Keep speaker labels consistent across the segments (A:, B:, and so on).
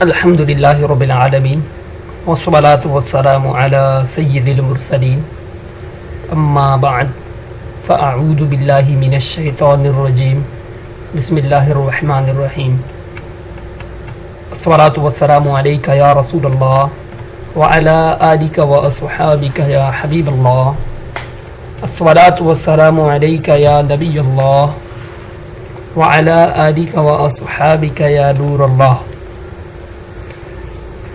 A: الحمدللہ رب العالمین والصلاة والسلام علی سید المرسلین اما بعد فاعوذ باللہ من الشیطان الرجیم بسم اللہ الرحمن الرحیم الصلاة والسلام علیک یا رسول اللہ وعلی آلک واصحابک یا حبیب اللہ الصلاة والسلام علیک یا نبی اللہ وعلی آلک واصحابک یا نور اللہ۔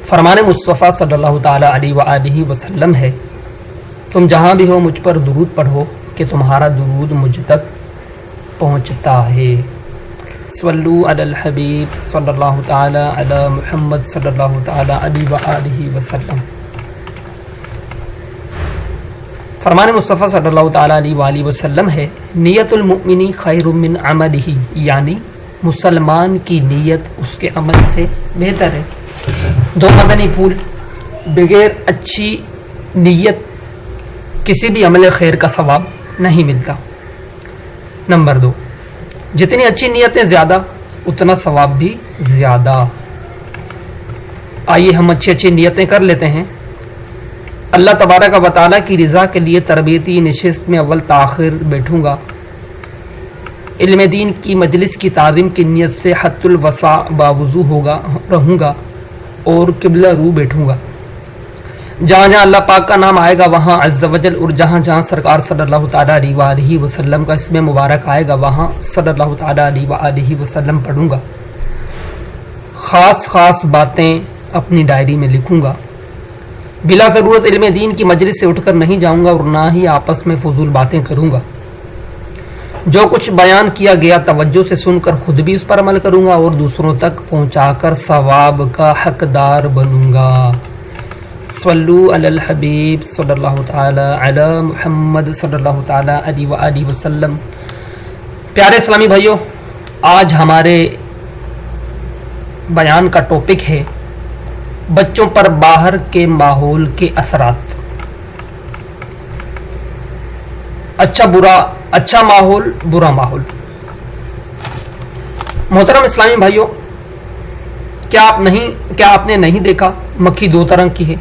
A: فرمان مصطفیٰ صلی اللہ تعالیٰ علیہ وآلہ وسلم ہے، تم جہاں بھی ہو مجھ پر درود پڑھو کہ تمہارا درود مجھ تک پہنچتا ہے۔ صلو علی الحبیب صلی اللہ تعالیٰ علی محمد صلی اللہ تعالیٰ علیہ وآلہ وسلم۔ فرمان مصطفیٰ صلی اللہ تعالیٰ علیہ وآلہ وسلم ہے، نیت المؤمن خیر من عملہ، یعنی مسلمان کی نیت اس کے عمل سے بہتر ہے۔ دو مدنی پھول، بغیر اچھی نیت کسی بھی عمل خیر کا ثواب نہیں ملتا۔ نمبر 2، جتنی اچھی نیتیں زیادہ اتنا ثواب بھی زیادہ۔ آئیے ہم اچھی نیتیں کر لیتے ہیں۔ اللہ تبارک و تعالیٰ کی رضا کے لیے تربیتی نشست میں اول تاخیر بیٹھوں گا، علم دین کی مجلس کی تعظیم کی نیت سے حت الوسع باوضو رہوں گا اور قبلہ رو بیٹھوں گا۔ جہاں جہاں اللہ پاک کا نام آئے گا وہاں عز و جل، اور جہاں جہاں سرکار صلی اللہ تعالیٰ علیہ وآلہ وسلم کا اسم مبارک آئے گا وہاں صلی اللہ تعالیٰ علیہ وآلہ وسلم پڑھوں گا۔ خاص باتیں اپنی ڈائری میں لکھوں گا۔ بلا ضرورت علم دین کی مجلس سے اٹھ کر نہیں جاؤں گا اور نہ ہی آپس میں فضول باتیں کروں گا۔ جو کچھ بیان کیا گیا توجہ سے سن کر خود بھی اس پر عمل کروں گا اور دوسروں تک پہنچا کر ثواب کا حقدار بنوں گا۔ صلو علی الحبیب صلی اللہ تعالی علی محمد صلی اللہ تعالی علیہ وآلہ وسلم۔ پیارے اسلامی بھائیوں، آج ہمارے بیان کا ٹاپک ہے بچوں پر باہر کے ماحول کے اثرات۔ اچھا ماحول، برا ماحول۔ محترم اسلامی بھائیوں، کیا آپ نے نہیں دیکھا مکھی دو طرح کی ہے؟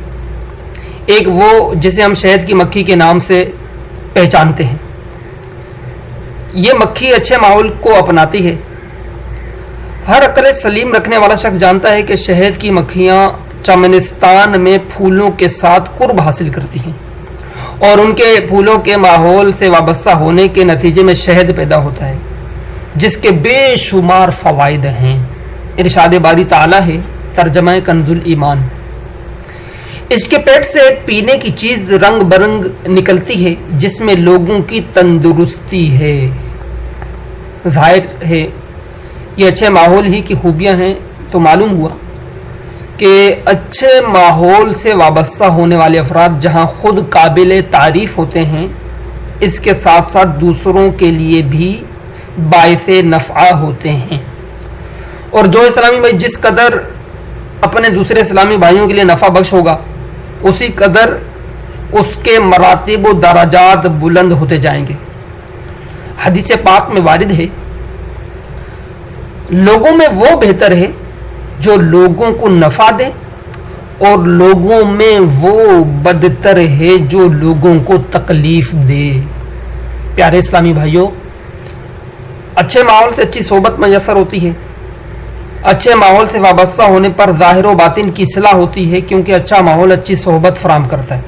A: ایک وہ جسے ہم شہد کی مکھی کے نام سے پہچانتے ہیں۔ یہ مکھی اچھے ماحول کو اپناتی ہے۔ ہر عقل سلیم رکھنے والا شخص جانتا ہے کہ شہد کی مکھیاں چمنستان میں پھولوں کے ساتھ قرب حاصل کرتی ہیں اور ان کے پھولوں کے ماحول سے وابستہ ہونے کے نتیجے میں شہد پیدا ہوتا ہے جس کے بے شمار فوائد ہیں۔ ارشاد باری تعالیٰ ہے، ترجمہ کنز الایمان، اس کے پیٹ سے ایک پینے کی چیز رنگ برنگ نکلتی ہے جس میں لوگوں کی تندرستی ہے۔ ظاہر ہے یہ اچھے ماحول ہی کی خوبیاں ہیں، تو معلوم ہوا کہ اچھے ماحول سے وابستہ ہونے والے افراد جہاں خود قابل تعریف ہوتے ہیں، اس کے ساتھ ساتھ دوسروں کے لیے بھی باعث نفع ہوتے ہیں۔ اور جو اسلامی بھائی جس قدر اپنے دوسرے اسلامی بھائیوں کے لیے نفع بخش ہوگا، اسی قدر اس کے مراتب و درجات بلند ہوتے جائیں گے۔ حدیث پاک میں وارد ہے، لوگوں میں وہ بہتر ہے جو لوگوں کو نفع دے، اور لوگوں میں وہ بدتر ہے جو لوگوں کو تکلیف دے۔ پیارے اسلامی بھائیوں، اچھے ماحول سے اچھی صحبت میسر ہوتی ہے۔ اچھے ماحول سے وابستہ ہونے پر ظاہر و باطن کی اصلاح ہوتی ہے، کیونکہ اچھا ماحول اچھی صحبت فراہم کرتا ہے۔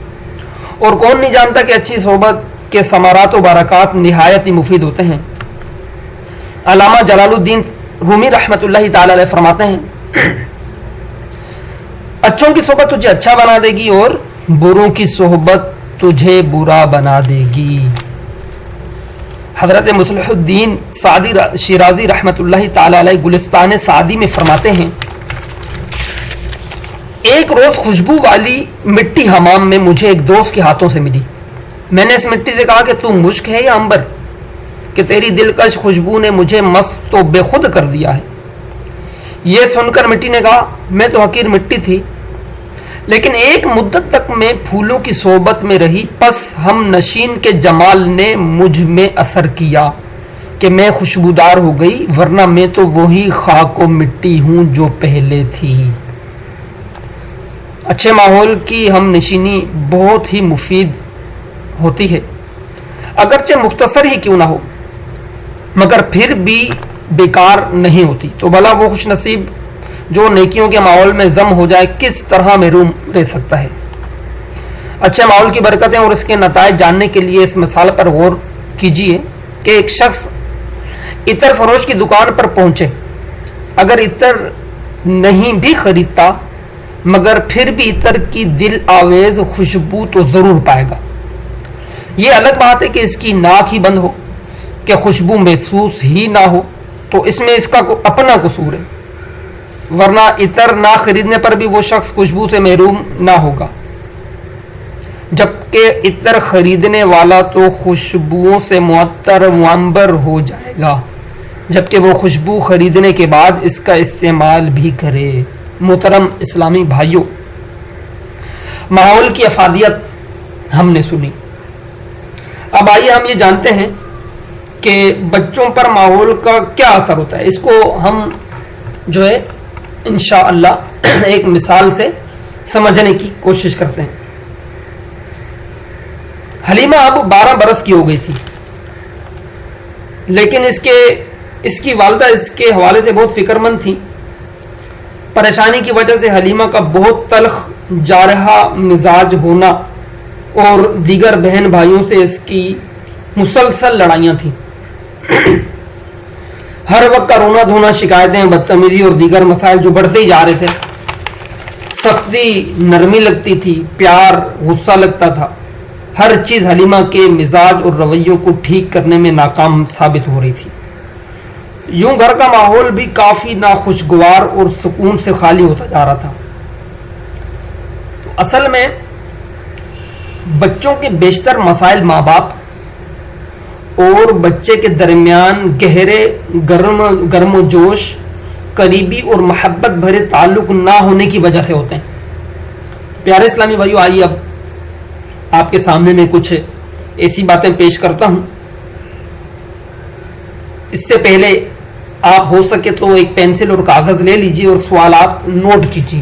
A: اور کون نہیں جانتا کہ اچھی صحبت کے ثمرات و برکات نہایت ہی مفید ہوتے ہیں۔ علامہ جلال الدین رومی رحمۃ اللہ تعالی علیہ فرماتے ہیں، اچھوں کی صحبت تجھے اچھا بنا دے گی اور بروں کی صحبت تجھے برا بنا دے گی۔ حضرت مصلح الدین سعدی شیرازی رحمۃ اللہ تعالی علیہ گلستان سعدی میں فرماتے ہیں، ایک روز خوشبو والی مٹی حمام میں مجھے ایک دوست کے ہاتھوں سے ملی۔ میں نے اس مٹی سے کہا کہ تو مشک ہے یا عنبر، کہ تیری دلکش خوشبو نے مجھے مست و بے خود کر دیا ہے۔ یہ سن کر مٹی نے کہا، میں تو حقیر مٹی تھی، لیکن ایک مدت تک میں پھولوں کی صحبت میں رہی، پس ہم نشین کے جمال نے مجھ میں اثر کیا کہ میں خوشبودار ہو گئی، ورنہ میں تو وہی خاک و مٹی ہوں جو پہلے تھی۔ اچھے ماحول کی ہم نشینی بہت ہی مفید ہوتی ہے، اگرچہ مختصر ہی کیوں نہ ہو، مگر پھر بھی بیکار نہیں ہوتی۔ تو بھلا وہ خوش نصیب جو نیکیوں کے ماحول میں ضم ہو جائے کس طرح محروم رہ سکتا ہے۔ اچھے ماحول کی برکتیں اور اس کے نتائج جاننے کے لیے اس مثال پر غور کیجیے کہ ایک شخص عطر فروش کی دکان پر پہنچے، اگر عطر نہیں بھی خریدتا مگر پھر بھی عطر کی دل آویز خوشبو تو ضرور پائے گا۔ یہ الگ بات ہے کہ اس کی ناک ہی بند ہو کہ خوشبو محسوس ہی نہ ہو، تو اس میں اس کا اپنا قصور ہے، ورنہ عطر نہ خریدنے پر بھی وہ شخص خوشبو سے محروم نہ ہوگا، جبکہ عطر خریدنے والا تو خوشبوؤں سے معطر معمبر ہو جائے گا، جبکہ وہ خوشبو خریدنے کے بعد اس کا استعمال بھی کرے۔ محترم اسلامی بھائیوں، ماحول کی افادیت ہم نے سنی، اب آئیے ہم یہ جانتے ہیں کہ بچوں پر ماحول کا کیا اثر ہوتا ہے۔ اس کو ہم جو ہے انشاءاللہ ایک مثال سے سمجھنے کی کوشش کرتے ہیں۔ حلیمہ اب 12 برس کی ہو گئی تھی، لیکن اس کی والدہ اس کے حوالے سے بہت فکر مند تھی۔ پریشانی کی وجہ سے حلیمہ کا بہت تلخ جارحہ مزاج ہونا اور دیگر بہن بھائیوں سے اس کی مسلسل لڑائیاں تھیں۔ ہر وقت کا رونا دھونا، شکایتیں، بدتمیزی اور دیگر مسائل جو بڑھتے ہی جا رہے تھے۔ سختی نرمی لگتی تھی، پیار غصہ لگتا تھا، ہر چیز حلیمہ کے مزاج اور رویوں کو ٹھیک کرنے میں ناکام ثابت ہو رہی تھی۔ یوں گھر کا ماحول بھی کافی ناخوشگوار اور سکون سے خالی ہوتا جا رہا تھا۔ اصل میں بچوں کے بیشتر مسائل ماں باپ اور بچے کے درمیان گہرے گرم و جوش، قریبی اور محبت بھرے تعلق نہ ہونے کی وجہ سے ہوتے ہیں۔ پیارے اسلامی بھائیو، آئیے اب آپ کے سامنے میں کچھ ایسی باتیں پیش کرتا ہوں۔ اس سے پہلے آپ ہو سکے تو ایک پینسل اور کاغذ لے لیجئے اور سوالات نوٹ کیجئے۔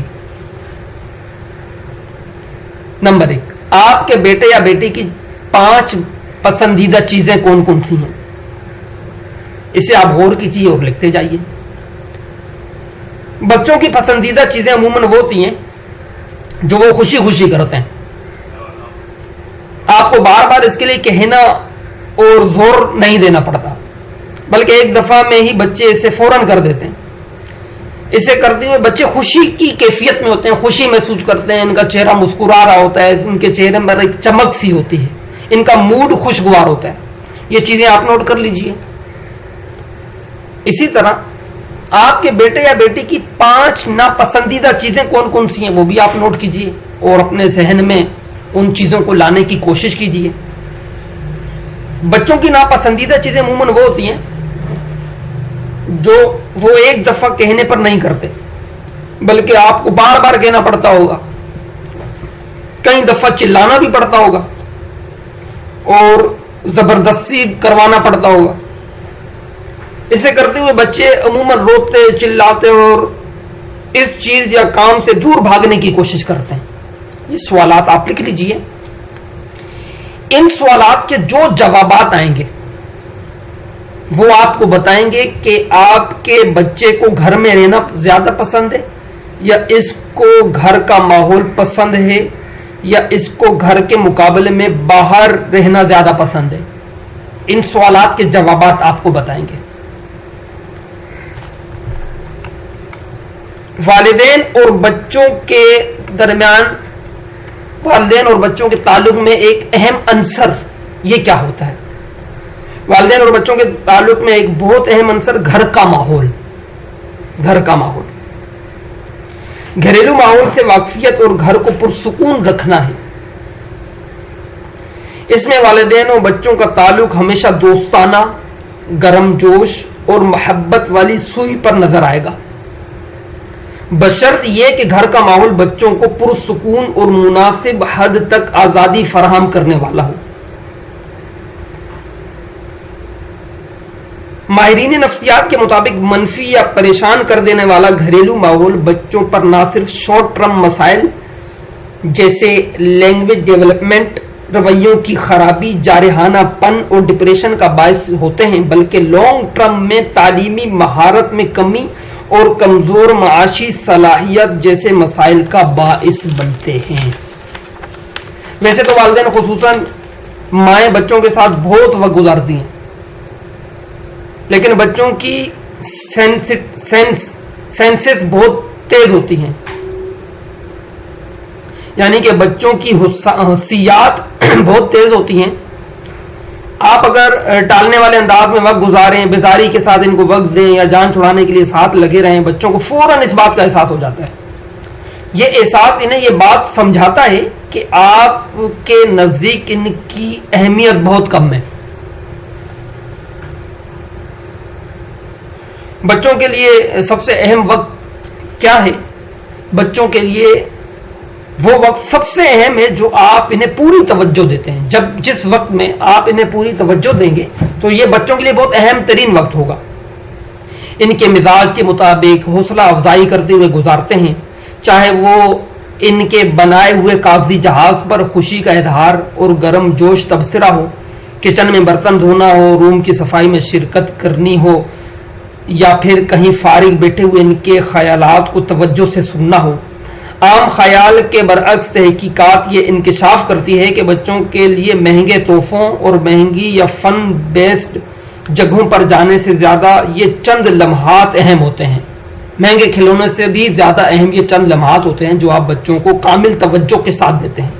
A: نمبر 1، آپ کے بیٹے یا بیٹی کی 5 پسندیدہ چیزیں کون کون سی ہیں؟ اسے آپ غور کیجئے اور لکھتے جائیے۔ بچوں کی پسندیدہ چیزیں عموماً وہ ہوتی ہیں جو وہ خوشی خوشی کرتے ہیں۔ آپ کو بار بار اس کے لیے کہنا اور زور نہیں دینا پڑتا، بلکہ ایک دفعہ میں ہی بچے اسے فوراً کر دیتے ہیں۔ اسے کرتے ہوئے بچے خوشی کی کیفیت میں ہوتے ہیں، خوشی محسوس کرتے ہیں، ان کا چہرہ مسکرا رہا ہوتا ہے، ان کے چہرے پر ایک چمک سی ہوتی ہے، ان کا موڈ خوشگوار ہوتا ہے۔ یہ چیزیں آپ نوٹ کر لیجئے۔ اسی طرح آپ کے بیٹے یا بیٹی کی 5 ناپسندیدہ چیزیں کون کون سی ہیں وہ بھی آپ نوٹ کیجئے اور اپنے ذہن میں ان چیزوں کو لانے کی کوشش کیجئے۔ بچوں کی ناپسندیدہ چیزیں عموماً وہ ہوتی ہیں جو وہ ایک دفعہ کہنے پر نہیں کرتے، بلکہ آپ کو بار بار کہنا پڑتا ہوگا، کئی دفعہ چلانا بھی پڑتا ہوگا اور زبردستی کروانا پڑتا ہوگا۔ اسے کرتے ہوئے بچے عموماً روتے، چلاتے اور اس چیز یا کام سے دور بھاگنے کی کوشش کرتے ہیں۔ یہ سوالات آپ لکھ لیجئے۔ ان سوالات کے جو جوابات آئیں گے وہ آپ کو بتائیں گے کہ آپ کے بچے کو گھر میں رہنا زیادہ پسند ہے یا اس کو گھر کا ماحول پسند ہے یا اس کو گھر کے مقابلے میں باہر رہنا زیادہ پسند ہے۔ ان سوالات کے جوابات آپ کو بتائیں گے۔ والدین اور بچوں کے درمیان، والدین اور بچوں کے تعلق میں ایک اہم عنصر یہ کیا ہوتا ہے؟ والدین اور بچوں کے تعلق میں ایک بہت اہم عنصر گھر کا ماحول۔ گھر کا ماحول، گھریلو ماحول سے واقفیت اور گھر کو پرسکون رکھنا ہے۔ اس میں والدین اور بچوں کا تعلق ہمیشہ دوستانہ، گرم جوش اور محبت والی سوئی پر نظر آئے گا، بشرط یہ کہ گھر کا ماحول بچوں کو پرسکون اور مناسب حد تک آزادی فراہم کرنے والا ہو۔ ماہرین نفسیات کے مطابق منفی یا پریشان کر دینے والا گھریلو ماحول بچوں پر نہ صرف شارٹ ٹرم مسائل جیسے لینگویج ڈیولپمنٹ، رویوں کی خرابی، جارحانہ پن اور ڈپریشن کا باعث ہوتے ہیں، بلکہ لانگ ٹرم میں تعلیمی مہارت میں کمی اور کمزور معاشی صلاحیت جیسے مسائل کا باعث بنتے ہیں۔ ویسے تو والدین خصوصاً مائیں بچوں کے ساتھ بہت وقت گزارتی ہیں، لیکن بچوں کی سینسز بہت تیز ہوتی ہیں، یعنی کہ بچوں کی حسیات بہت تیز ہوتی ہیں۔ آپ اگر ٹالنے والے انداز میں وقت گزاریں، بیزاری کے ساتھ ان کو وقت دیں یا جان چھڑانے کے لیے ساتھ لگے رہیں، بچوں کو فوراً اس بات کا احساس ہو جاتا ہے۔ یہ احساس انہیں یہ بات سمجھاتا ہے کہ آپ کے نزدیک ان کی اہمیت بہت کم ہے۔ بچوں کے لیے سب سے اہم وقت کیا ہے؟ بچوں کے لیے وہ وقت سب سے اہم ہے جو آپ انہیں پوری توجہ دیتے ہیں۔ جس وقت میں آپ انہیں پوری توجہ دیں گے تو یہ بچوں کے لیے بہت اہم ترین وقت ہوگا۔ ان کے مزاج کے مطابق حوصلہ افزائی کرتے ہوئے گزارتے ہیں، چاہے وہ ان کے بنائے ہوئے کاغذی جہاز پر خوشی کا اظہار اور گرم جوش تبصرہ ہو، کچن میں برتن دھونا ہو، روم کی صفائی میں شرکت کرنی ہو، یا پھر کہیں فارغ بیٹھے ہوئے ان کے خیالات کو توجہ سے سننا ہو۔ عام خیال کے برعکس تحقیقات یہ انکشاف کرتی ہے کہ بچوں کے لیے مہنگے تحفوں اور مہنگی یا فن بیسڈ جگہوں پر جانے سے زیادہ یہ چند لمحات اہم ہوتے ہیں۔ مہنگے کھلونے سے بھی زیادہ اہم یہ چند لمحات ہوتے ہیں جو آپ بچوں کو کامل توجہ کے ساتھ دیتے ہیں۔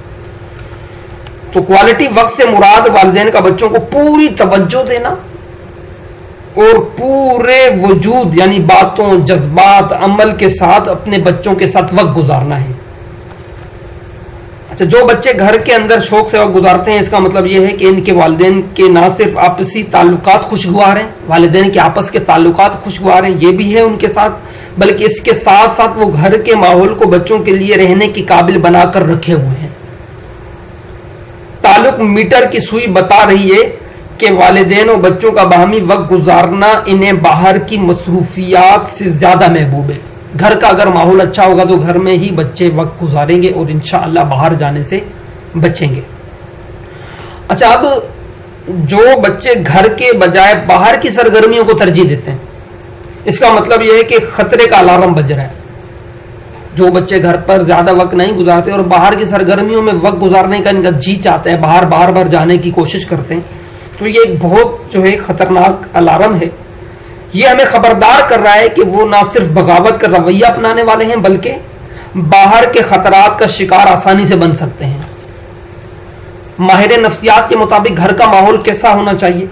A: تو کوالٹی وقت سے مراد والدین کا بچوں کو پوری توجہ دینا اور پورے وجود یعنی باتوں، جذبات، عمل کے ساتھ اپنے بچوں کے ساتھ وقت گزارنا ہے۔ اچھا، جو بچے گھر کے اندر شوق سے وقت گزارتے ہیں، اس کا مطلب یہ ہے کہ ان کے والدین کے نہ صرف آپسی تعلقات خوشگوار ہیں، والدین کے آپس کے تعلقات خوشگوار ہیں، یہ بھی ہے ان کے ساتھ، بلکہ اس کے ساتھ ساتھ وہ گھر کے ماحول کو بچوں کے لیے رہنے کے قابل بنا کر رکھے ہوئے ہیں۔ تعلق میٹر کی سوئی بتا رہی ہے کہ والدین اور بچوں کا باہمی وقت گزارنا انہیں باہر کی مصروفیات سے زیادہ محبوب ہے۔ گھر کا اگر ماحول اچھا ہوگا تو گھر میں ہی بچے وقت گزاریں گے اور انشاءاللہ باہر جانے سے بچیں گے۔ اچھا، اب جو بچے گھر کے بجائے باہر کی سرگرمیوں کو ترجیح دیتے ہیں، اس کا مطلب یہ ہے کہ خطرے کا الارم بج رہا ہے۔ جو بچے گھر پر زیادہ وقت نہیں گزارتے اور باہر کی سرگرمیوں میں وقت گزارنے کا ان کا جی چاہتا ہے، باہر بار بار جانے کی کوشش کرتے ہیں، تو یہ ایک بہت خطرناک الارم ہے۔ یہ ہمیں خبردار کر رہا ہے کہ وہ نہ صرف بغاوت کا رویہ اپنانے والے ہیں بلکہ باہر کے خطرات کا شکار آسانی سے بن سکتے ہیں۔ ماہر نفسیات کے مطابق گھر کا ماحول کیسا ہونا چاہیے؟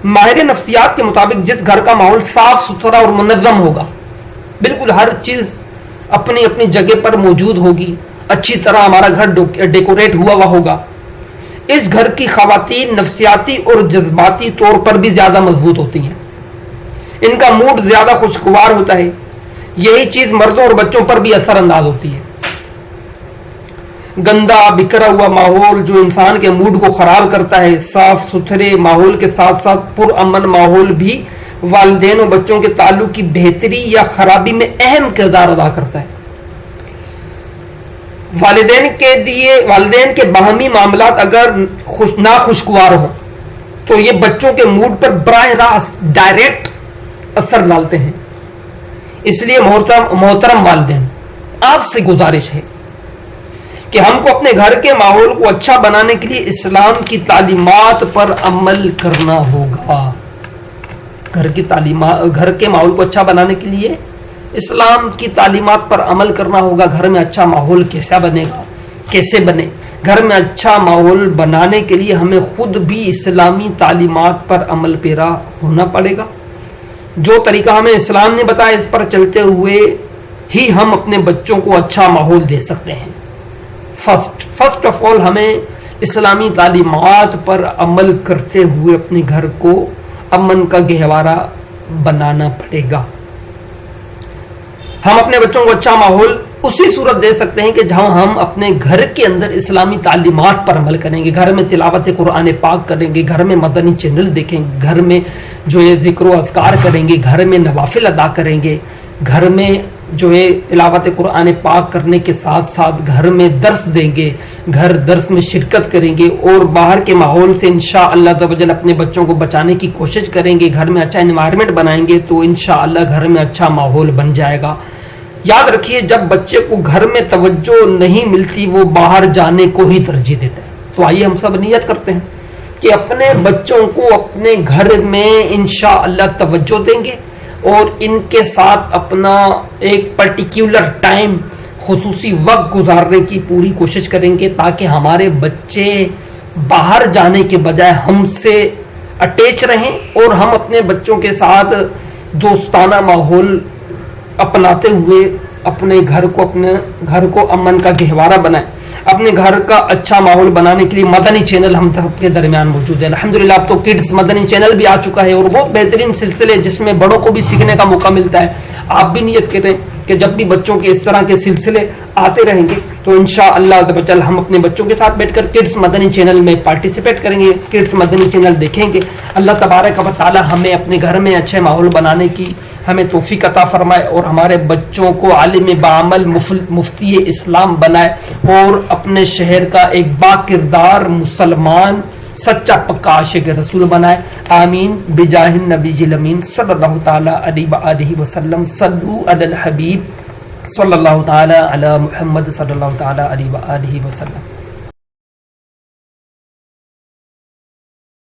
A: ماہر نفسیات کے مطابق جس گھر کا ماحول صاف ستھرا اور منظم ہوگا، بالکل ہر چیز اپنی اپنی جگہ پر موجود ہوگی، اچھی طرح ہمارا گھر ڈیکوریٹ ہوا ہوا ہوگا، اس گھر کی خواتین نفسیاتی اور جذباتی طور پر بھی زیادہ مضبوط ہوتی ہیں، ان کا موڈ زیادہ خوشگوار ہوتا ہے۔ یہی چیز مردوں اور بچوں پر بھی اثر انداز ہوتی ہے۔ گندا بکھرا ہوا ماحول جو انسان کے موڈ کو خراب کرتا ہے، صاف ستھرے ماحول کے ساتھ ساتھ پرامن ماحول بھی والدین اور بچوں کے تعلق کی بہتری یا خرابی میں اہم کردار ادا کرتا ہے۔ والدین کے باہمی معاملات اگر ناخوشگوار ہوں تو یہ بچوں کے موڈ پر براہ راست ڈائریکٹ اثر ڈالتے ہیں۔ اس لیے محترم والدین، آپ سے گزارش ہے کہ ہم کو اپنے گھر کے ماحول کو اچھا بنانے کے لیے اسلام کی تعلیمات پر عمل کرنا ہوگا۔ گھر کے ماحول کو اچھا بنانے کے لیے اسلام کی تعلیمات پر عمل کرنا ہوگا۔ گھر میں اچھا ماحول کیسے بنے؟ گھر میں اچھا ماحول بنانے کے لیے ہمیں خود بھی اسلامی تعلیمات پر عمل پیرا ہونا پڑے گا۔ جو طریقہ ہمیں اسلام نے بتایا، اس پر چلتے ہوئے ہی ہم اپنے بچوں کو اچھا ماحول دے سکتے ہیں۔ فرسٹ آف آل ہمیں اسلامی تعلیمات پر عمل کرتے ہوئے اپنے گھر کو امن کا گہوارہ بنانا پڑے گا۔ ہم اپنے بچوں کو اچھا ماحول اسی صورت دے سکتے ہیں کہ جہاں ہم اپنے گھر کے اندر اسلامی تعلیمات پر عمل کریں گے، گھر میں تلاوت قرآن پاک کریں گے، گھر میں مدنی چینل دیکھیں گے، گھر میں جو یہ ذکر و اذکار کریں گے، گھر میں نوافل ادا کریں گے، گھر میں جو ہے تلاوت قرآن پاک کرنے کے ساتھ ساتھ گھر میں درس دیں گے، گھر درس میں شرکت کریں گے اور باہر کے ماحول سے انشاءاللہ عز و جل اپنے بچوں کو بچانے کی کوشش کریں گے، گھر میں اچھا انوائرمنٹ بنائیں گے تو انشاءاللہ گھر میں اچھا ماحول بن جائے گا۔ یاد رکھیے جب بچے کو گھر میں توجہ نہیں ملتی وہ باہر جانے کو ہی ترجیح دیتا ہے۔ تو آئیے ہم سب نیت کرتے ہیں کہ اپنے بچوں کو اپنے گھر میں انشاءاللہ توجہ دیں گے اور ان کے ساتھ اپنا ایک پرٹیکولر ٹائم، خصوصی وقت گزارنے کی پوری کوشش کریں گے تاکہ ہمارے بچے باہر جانے کے بجائے ہم سے اٹیچ رہیں اور ہم اپنے بچوں کے ساتھ دوستانہ ماحول اپناتے ہوئے اپنے گھر کو امن کا گہوارہ بنائیں۔ اپنے گھر کا اچھا ماحول بنانے کے لیے مدنی چینل ہم سب کے درمیان موجود ہے۔ الحمدللہ اب تو کڈز مدنی چینل بھی آ چکا ہے اور بہت بہترین سلسلے جس میں بڑوں کو بھی سیکھنے کا موقع ملتا ہے۔ آپ بھی نیت کریں کہ جب بھی بچوں کے اس طرح کے سلسلے آتے رہیں گے تو انشاءاللہ عز و جل ہم اپنے بچوں کے ساتھ بیٹھ کر کڈز مدنی چینل میں پارٹیسپیٹ کریں گے، کڈز مدنی چینل دیکھیں گے۔ اللہ تبارک و تعالی ہمیں اپنے گھر میں اچھے ماحول بنانے کی ہمیں توفیق عطا فرمائے اور ہمارے بچوں کو عالم بعمل مفتی اسلام بنائے اور اپنے شہر کا ایک با کردار مسلمان سچا پکا عاشق رسول بنائے۔ آمین بجاہ النبی الامین صلی اللہ تعالی علیہ وآلہ وسلم۔ صلو علی الحبیب صلی اللہ تعالی علی محمد صلی اللہ تعالی علیہ وآلہ وسلم۔